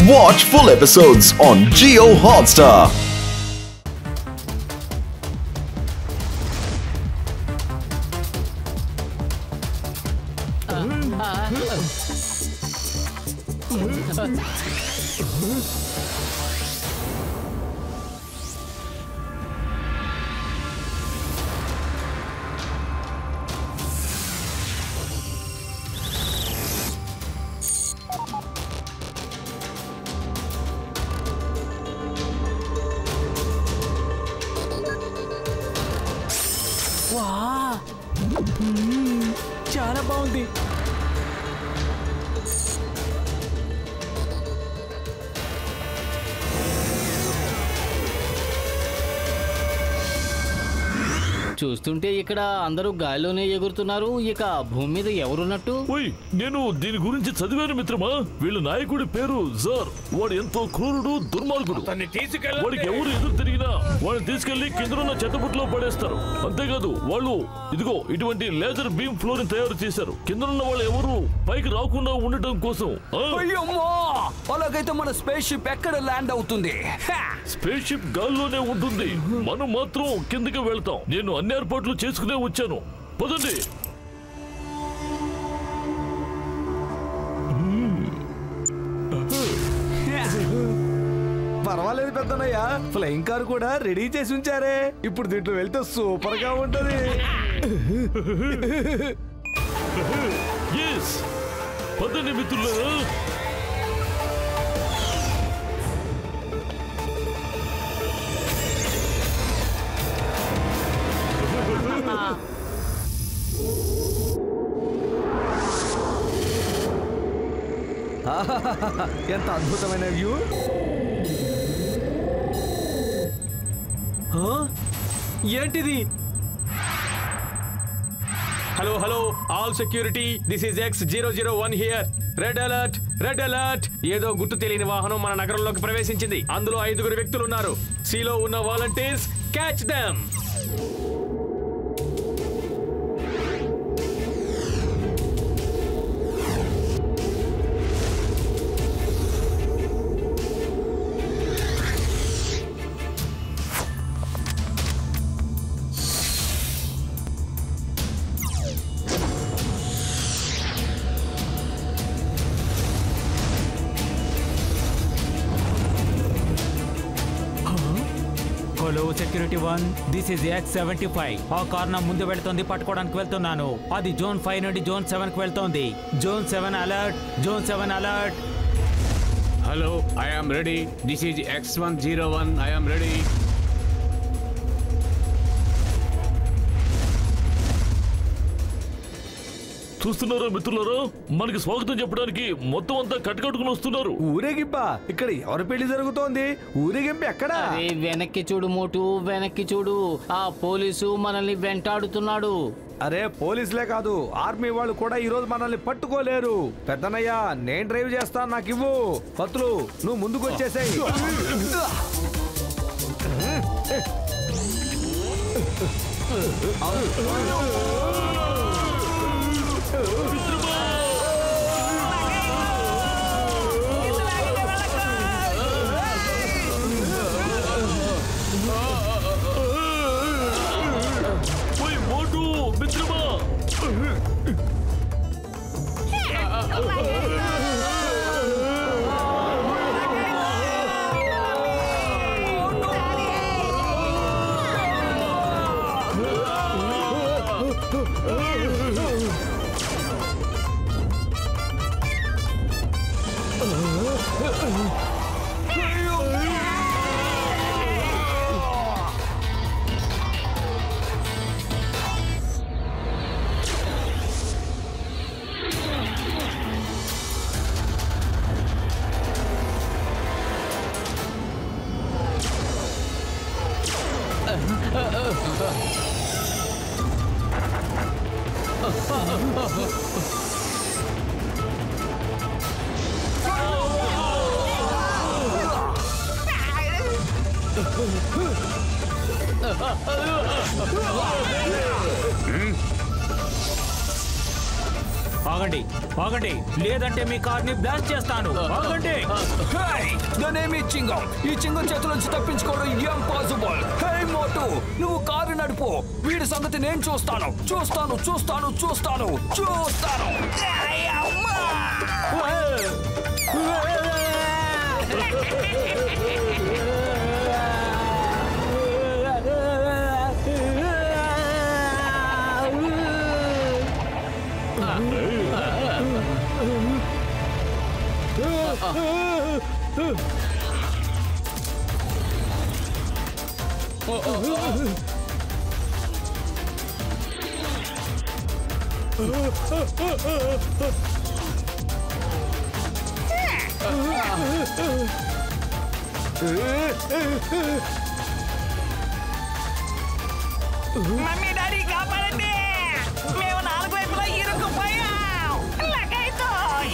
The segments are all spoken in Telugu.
Watch full episodes on Jio Hotstar. చాలా బాగుంది. చూస్తుంటే ఇక్కడ అందరూ గాలిలోనే ఎగురుతున్నారు. ఇక భూమి మీద ఎవరున్నట్టు? నేను దీని గురించి చదివాను మిత్రమా. వీళ్ళ నాయకుడి పేరు జర్. వాడు ఎంతో క్రూరుడు, దుర్మార్గుడు. వాడికి ఎవరు ఎదురు తిరిగినా వాడిని తీసుకెళ్లి కిందనున్న చెత్తబుట్లో పడేస్తారు. అంతేకాదు వాళ్ళు ఇదిగో ఇటువంటి లేజర్ బీమ్ ఫ్లోర్ ని తయారు చేశారు, కిందనున్న వాళ్ళు ఎవరు పైకి రాకుండా ఉండటం కోసం. అలాగైతే మన స్పేస్ షిప్ ఎక్కడ ల్యాండ్ అవుతుంది? స్పేస్ షిప్ గాల్లోనే ఉంటుంది, మనం మాత్రం కిందకి వెళ్తాం. నేను అన్ని ఏర్పాట్లు చేసుకునే వచ్చాను. పదండి. పర్వాలేదు పెద్దనయ్య, ఫ్లయింగ్ కార్ కూడా రెడీ చేసి ఉంచారే. ఇప్పుడు దీంట్లో వెళ్తే సూపర్ గా ఉంటది. పదండి మిత్రులారా. ఎంత అద్భుతమైన వ్యూ. ఏంటిది? Hello hello all security, this is X001 here. Red alert, red alert. ఏదో గుర్తు తెలియని వాహనం మన నగరంలోకి ప్రవేశించింది. అందులో 5 వ్యక్తులు ఉన్నారు. సీలో ఉన్న volunteers, catch them. Hello security 1, this is X75. ఆ కారణం ముందు వెళ్తుంది, పట్టుకోవడానికి వెళ్తున్నాను. అది జోన్ 5 నుండి జోన్ 7 కి వెళ్తోంది. Zone 7 alert, zone 7 alert. Hello, I am ready. This is X101. I am ready. చూస్తున్నారా మిత్రులారా, మనకి స్వాగతం చెప్పడానికి మొత్తం అంతా కట్టుకట్టుకుని వస్తున్నారు. ఊరేగింపా? ఇక్కడ ఎవరి పెళ్లి జరుగుతోంది? ఊరేగింపు ఎక్కడా? వెనక్కి చూడు మోటు, వెనక్కి చూడు. ఆ పోలీసు మనల్ని వెంటాడుతున్నాడు. అరే పోలీసులే కాదు, ఆర్మీ వాళ్ళు కూడా ఈ రోజు మనల్ని పట్టుకోలేరు. పెద్దనయ్య, నేను డ్రైవ్ చేస్తాను, నాకు ఇవ్వు. కత్తులు నువ్వు ముందుకు వచ్చేసాయి. ఆగండి ఆగండి, లేదంటే మీ కార్ని బ్లాస్ట్ చేస్తాను. ఆగండి. దానేమి చింగం, ఈ చింగం చేతుల నుంచి తప్పించుకోవడం ఇంపాసిబుల్. హే మోటు, నువ్వు కారు నడుపు, వీడి సంగతి నేను చూస్తాను. మమ్మీ డాడీ కాపాడండి, మేము 4 వైపులా ఇరుక్కుపోయాం. లగైతో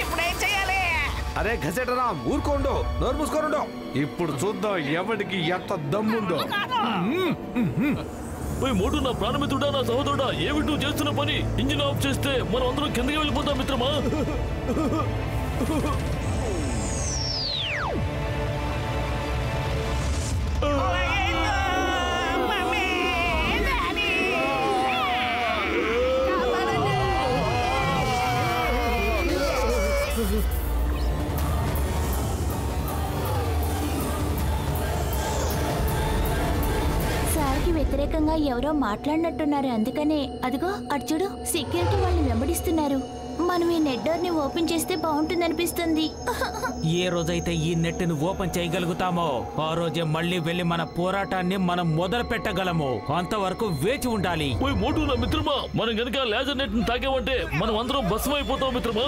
ఇప్పుడేం చేయాలి? అరే ఘసెటరా, ఊరుకోండు, నోరు మూసుకోనుండు. ఇప్పుడు చూద్దాం ఎవడికి ఎంత దమ్ముందో. మోటు నా ప్రాణమిత్రుడా, నా సహోదరుడా, ఏమిటి నువ్వు చేస్తున్న పని? ఇంజిన్ ఆఫ్ చేస్తే మనం అందరం కిందకి వెళ్ళిపోతాం మిత్రమా. మమ్మీ డాడీ సార్కి వ్యతిరేకంగా ఎవరో మాట్లాడినట్టున్నారు. అందుకనే అదిగో అటు చూడు, సెక్యూరిటీ వాళ్ళని వెంబడిస్తున్నారు. మనం ఈ నెట్ డోర్ ని ఓపెన్ చేస్తే బాగుంటుందనిపిస్తుంది. ఏ రోజైతే ఈ నెట్ ను ఓపెన్ చేయగలుగుతామో ఆ రోజే మళ్ళీ వెళ్ళి మన పోరాటాన్ని మనం మొదలు పెట్టగలము. అంతవరకు వేచి ఉండాలి. మోటు నా మిత్రమా, మనం కనుక లేజర్ నెట్ ని తాగామంటే మనం అందరం భస్మం అయిపోతాం మిత్రమా.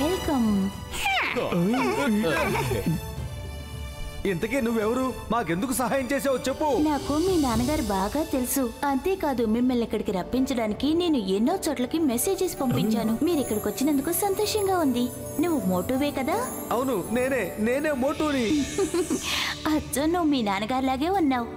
వెల్కమ్. ఇంతకీ నువ్వెవరు? మాకెందుకు సహాయం చేసావు చెప్పు. నాకు మీ నాన్నగారు బాగా తెలుసు. అంతేకాదు, మిమ్మల్ని ఇక్కడికి రప్పించడానికి నేను ఎన్నో చోట్లకి మెసేజెస్ పంపించాను. మీరు ఇక్కడికి వచ్చినందుకు సంతోషంగా ఉంది. నువ్వు మోటువే కదా? అవును, నేనే మోటుని. అచ్చో, నువ్వు మీ నాన్నగారిలాగే ఉన్నావు.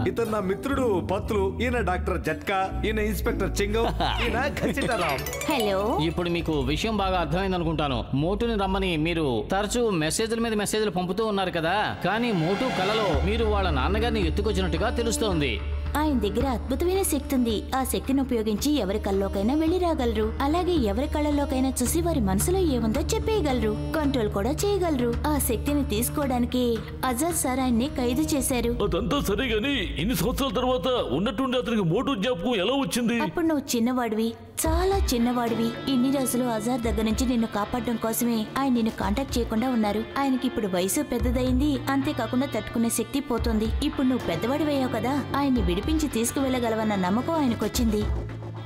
ఇతను నా మిత్రుడు పత్లు, ఈయన డాక్టర్ జట్కా, ఈయన ఇన్స్పెక్టర్ చింగం, ఈయన ఘసిటరాం. హలో. ఇప్పుడు మీకు విషయం బాగా అర్థమైంది అనుకుంటాను. మోటుని రమ్మని మీరు తరచూ మెసేజ్ల మీద మెసేజ్లు పంపుతూ ఉన్నారు కదా, కానీ మోటు కలలో మీరు వాళ్ళ నాన్నగారిని ఎత్తుకొచ్చినట్టుగా తెలుస్తోంది. ఆయన దగ్గర అద్భుతమైన శక్తి ఉంది. ఆ శక్తిని ఉపయోగించి ఎవరి కళ్ళలోకైనా వెళ్లి రాగలరు. అలాగే ఎవరి కళ్ళలోకైనా చూసి వారి మనసులో ఏముందో చెప్పేయగలరు. కంట్రోల్ కూడా చేయగలరు. ఆ శక్తిని తీసుకోవడానికి అజాద్ సార్ ఆయన్ని ఖైదు చేశారు. అదంతా సరే గాని ఇన్ని సంవత్సరాల తర్వాత ఉన్నట్టుండి అతనికి మోటు జ్ఞాపకం ఎలా వచ్చింది? అప్పుడు నువ్వు చిన్నవాడివి, చాలా చిన్నవాడివి. ఇన్ని రోజులు అజార్ దగ్గర నుంచి నిన్ను కాపాడడం కోసమే ఆయన నిన్ను కాంటాక్ట్ చేయకుండా ఉన్నారు. ఆయనకి ఇప్పుడు వయసు పెద్దదైంది, అంతేకాకుండా తట్టుకునే శక్తి పోతుంది. ఇప్పుడు నువ్వు పెద్దవాడివయ్యావు కదా, ఆయన్ని విడిపించి తీసుకువెళ్ళగలవన్న నమ్మకం ఆయనకొచ్చింది.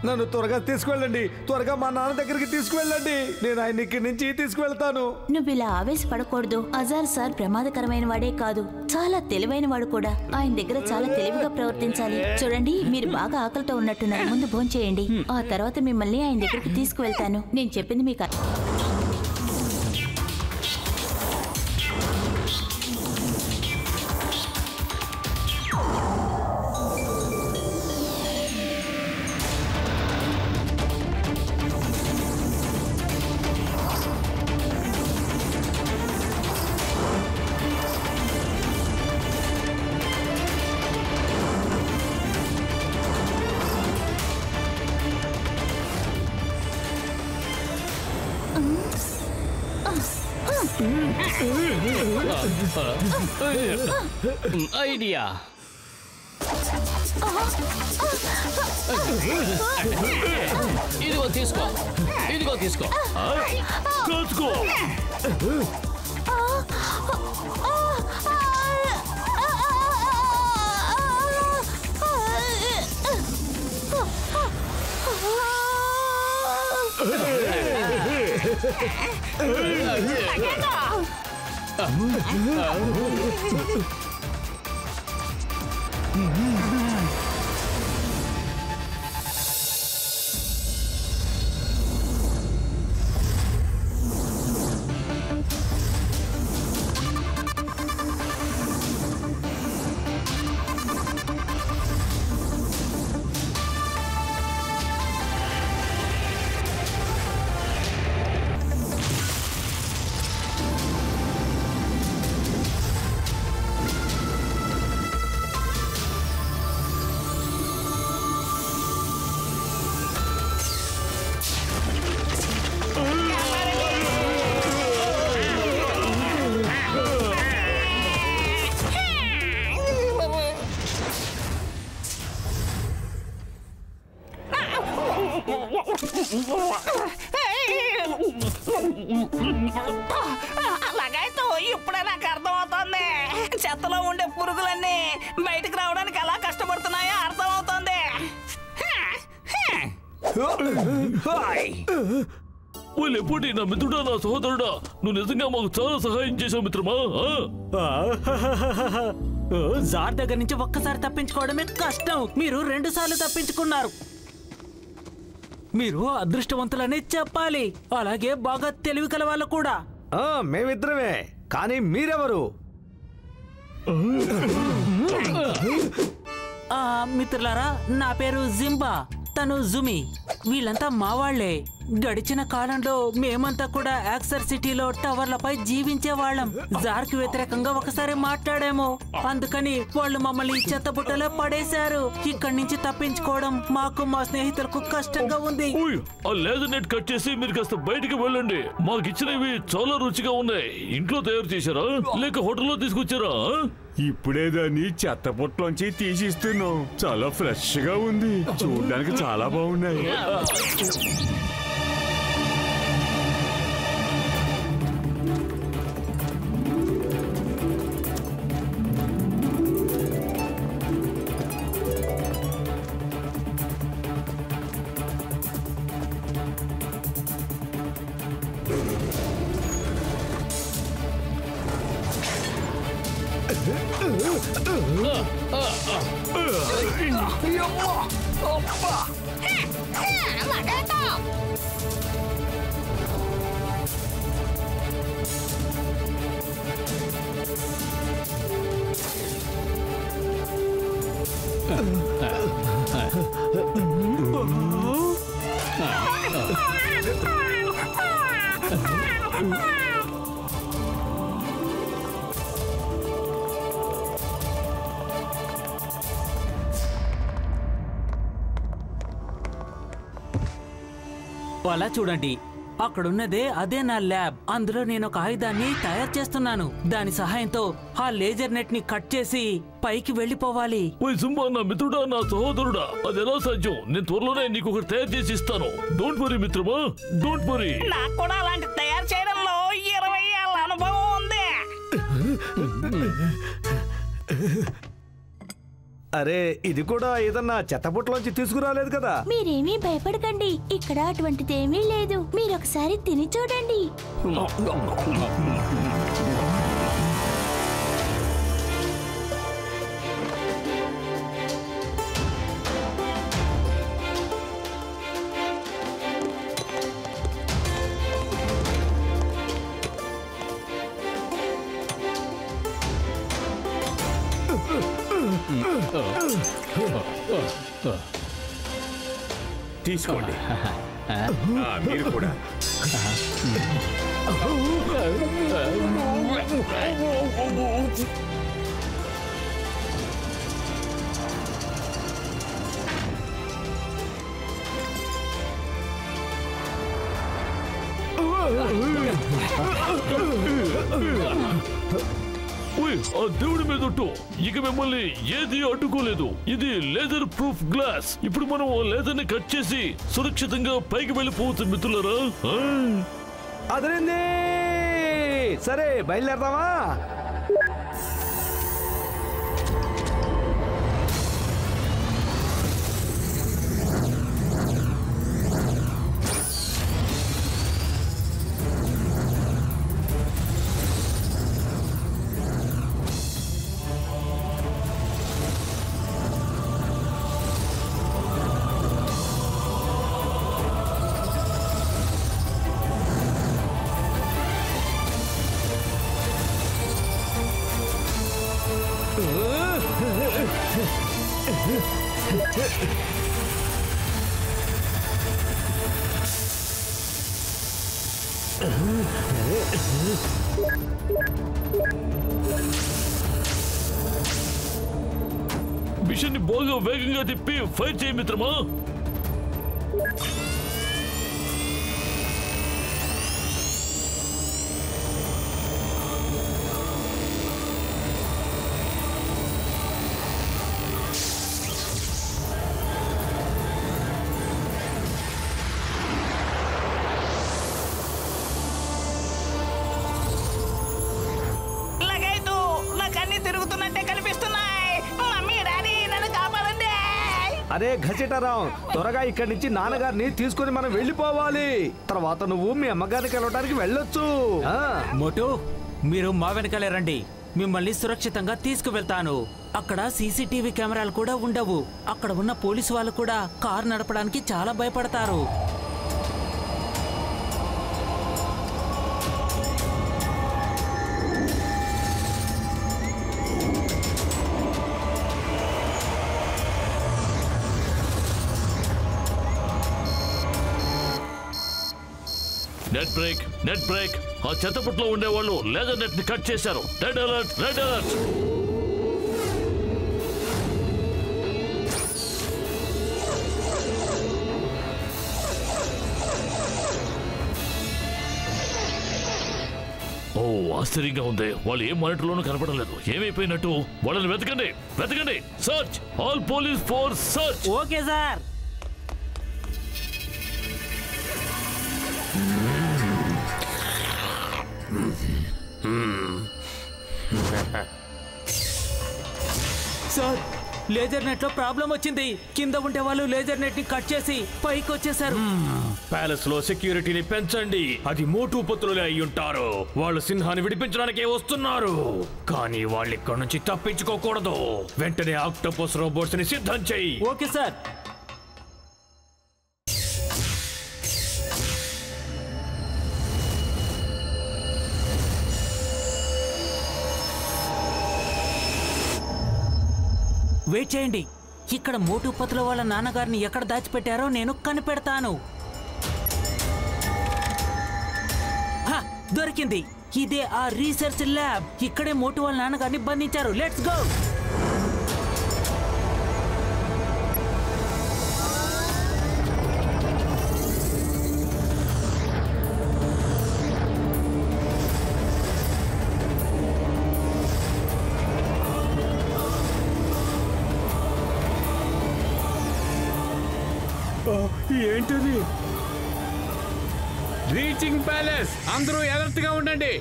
నన్ను త్వరగా తీసుకువెళ్ళండి, త్వరగా మా నాన్న దగ్గరికి తీసుకువెళ్ళండి. నేను ఆయన ఇక్కడి నుంచి తీసుకువెళ్తాను. నువ్వు ఇలా ఆవేశపడకూడదు. అజార్ సార్ ప్రమాదకరమైన వాడే కాదు, చాలా తెలివైన వాడు కూడా. ఆయన దగ్గర చాలా తెలివిగా ప్రవర్తించాలి. చూడండి, మీరు బాగా ఆకలితో ఉన్నట్టున్నారు. ముందు భోంచేయండి, ఆ తర్వాత మిమ్మల్ని ఆయన దగ్గరికి తీసుకువెళ్తాను. నేను చెప్పింది మీకు ఐడియా. ఇదిగో తీసుకో, ఇదిగో తీసుకో. కాచుకో. అలాగైతే ఇప్పుడే నాకు అర్థమవుతుంది. చెత్తలో ఉండే పురుగులన్నీ బయటకు రావడానికి ఎలా కష్టపడుతున్నాయో అర్థమవుతుంది. ఎప్పుడు నా మిత్రుడా, నా సహోదరుడా, నువ్వు నిజంగా మాకు చాలా సహాయం చేసావు మిత్రమా. జార్ దగ్గర నుంచి ఒక్కసారి తప్పించుకోవడమే కష్టం, మీరు 2 సార్లు తప్పించుకున్నారు. మీరు అదృష్టవంతులనే చెప్పాలి, అలాగే బాగా తెలివి కల వాళ్ళు కూడా. మేమిద్దరమే, కానీ మీరెవరు? మిత్రులారా, నా పేరు జింబా, తను జుమి. వీళ్ళంతా మా వాళ్లే. గడిచిన కాలంలో మేమంతా కూడా యాక్సర్ సిటీలో టవర్లపై జీవించే వాళ్ళం. జార్కి వ్యతిరేకంగా ఒకసారి మాట్లాడాము, అందుకని వాళ్ళు మమ్మల్ని చెత్తబుట్టలో పడేశారు. ఇక్కడి నుంచి తప్పించుకోవడం మాకు మా స్నేహితులకు కష్టంగా ఉంది. ఆ లేజర్ నెట్ కట్ చేసి మీరు కాస్త బయటికి వెళ్ళండి. మాకు ఇచ్చినవి చాలా రుచిగా ఉన్నాయి. ఇంట్లో తయారు చేశారా లేక హోటల్లో తీసుకొచ్చారా? ఇప్పుడే దాన్ని చెత్తపుట్లోంచి తీసిస్తున్నాం. చాలా ఫ్రెష్ గా ఉంది, చూడడానికి చాలా బాగున్నాయి. అలా చూడండి, అక్కడున్నదే అదే నా ల్యాబ్. అందులో నేను ఒక ఆయుధాన్ని తయారు చేస్తున్నాను. దాని సహాయంతో ఆ లేజర్ నెట్ ని కట్ చేసి పైకి వెళ్ళిపోవాలి. ఓయ్ సింబా, నా మిత్రుడా, నా సహోదరుడా, అది ఎలా సాధ్యం? నేను త్వరలోనే నీకు ఒకటి తయారు చేసి ఇస్తాను. డోంట్ వరీ మిత్రమా, డోంట్ వరీ. నాకు కూడా అలాంటి తయారు చేయడంలో 20 ఏళ్ల అనుభవం ఉంది. అరే, ఇది కూడా ఏదన్నా చెత్తపుట్లోంచి తీసుకురాలేదు కదా? మీరేమీ భయపడకండి, ఇక్కడ అటువంటిదేమీ లేదు. మీరొకసారి తిని చూడండి. తీసుకోండి. మీరు కూడా. ఓయ్, ఆ దేవుడి మీదొట్టు, ఇక మిమ్మల్ని ఏది అడ్డుకోలేదు. ఇది లేజర్ ప్రూఫ్ గ్లాస్. ఇప్పుడు మనం ఆ లేజర్ ని కట్ చేసి సురక్షితంగా పైకి వెళ్ళిపోవచ్చు మిత్రులరా. అదరింది. సరే, బయలుదేరదామా? మిషన్ ని బాగా వేగంగా తిప్పి ఫైర్ చేయి మిత్రమా. అరే ఘసిటరాం, త్వరగా ఇక్కడి నుంచి నాన్నగారిని తీసుకుని మనం వెళ్ళిపోవాలి. తర్వాత నువ్వు మీ అమ్మగారిని కలవడానికి వెళ్ళొచ్చు. మోటు, మీరు మా వెనకాలే రండి. మిమ్మల్ని సురక్షితంగా తీసుకువెళ్తాను. అక్కడ సీసీటీవీ కెమెరాలు కూడా ఉండవు. అక్కడ ఉన్న పోలీసు వాళ్ళు కూడా కారు నడపడానికి చాలా భయపడతారు. Net break. ఆ చెత్తపుట్లో ఉండేవాళ్ళు లేజర్ నెట్ ని కట్ చేశారు. Red alert, red alert. ఓ, ఆశ్చర్యంగా ఉంది. వాళ్ళు ఏ మానిటర్లోనూ కనపడం లేదు. ఏమైపోయినట్టు? వాళ్ళని వెతకండి, వెతకండి. Search, all police force search. Okay sir. Sir, laser net లో ప్రాబ్లం వచ్చింది. కింద ఉండే వాళ్ళు లేజర్ నెట్ ని కట్ చేసి పైకి వచ్చేసారు. ప్యాలెస్ లో సెక్యూరిటీని పెంచండి. అది మోటు పత్రులే అయి ఉంటారు. వాళ్ళు సింహాన్ని విడిపించడానికే వస్తున్నారు. కానీ వాళ్ళు ఇక్కడ నుంచి తప్పించుకోకూడదు. వెంటనే ఆక్టోపస్ రోబోట్స్ ని సిద్ధం చెయ్యి. Okay sir. వెయిట్ చేయండి. ఇక్కడ మోటు పత్రుల వాళ్ళ నాన్నగారిని ఎక్కడ దాచిపెట్టారో నేను కనిపెడతాను. దొరికింది. ఇదే ఆ రీసెర్చ్ ల్యాబ్. ఇక్కడే మోటు వాళ్ళ నాన్నగారిని బంధించారు. Let's go. ఏంటది? రీచింగ్ ప్యాలెస్, అందరూ అలర్ట్ గా ఉండండి.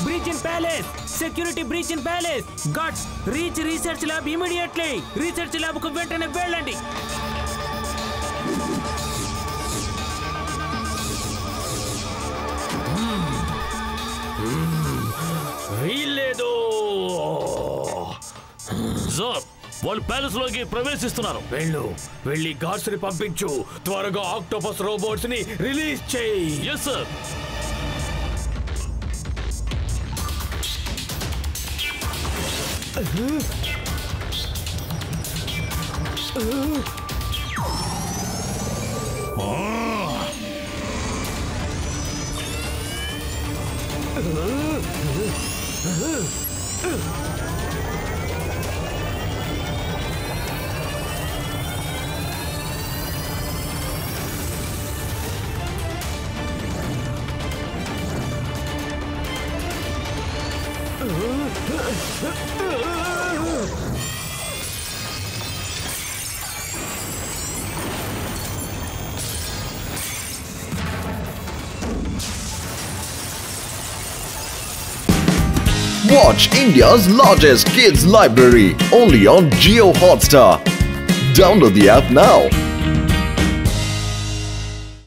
Breach in palace, security breach in palace. Guards, reach research lab immediately. Research lab కు వెంటనే వెళ్ళండి. వీల్లేదు సార్, వాళ్ళు ప్యాలెస్ లోకి ప్రవేశిస్తున్నారు. వెళ్ళి గార్డ్స్ ని పంపించు. త్వరగా ఆక్టోపస్ రోబోట్స్ ని రిలీజ్ చేయి. Yes sir. Watch India's largest kids library only on Jio Hotstar. Download the app now.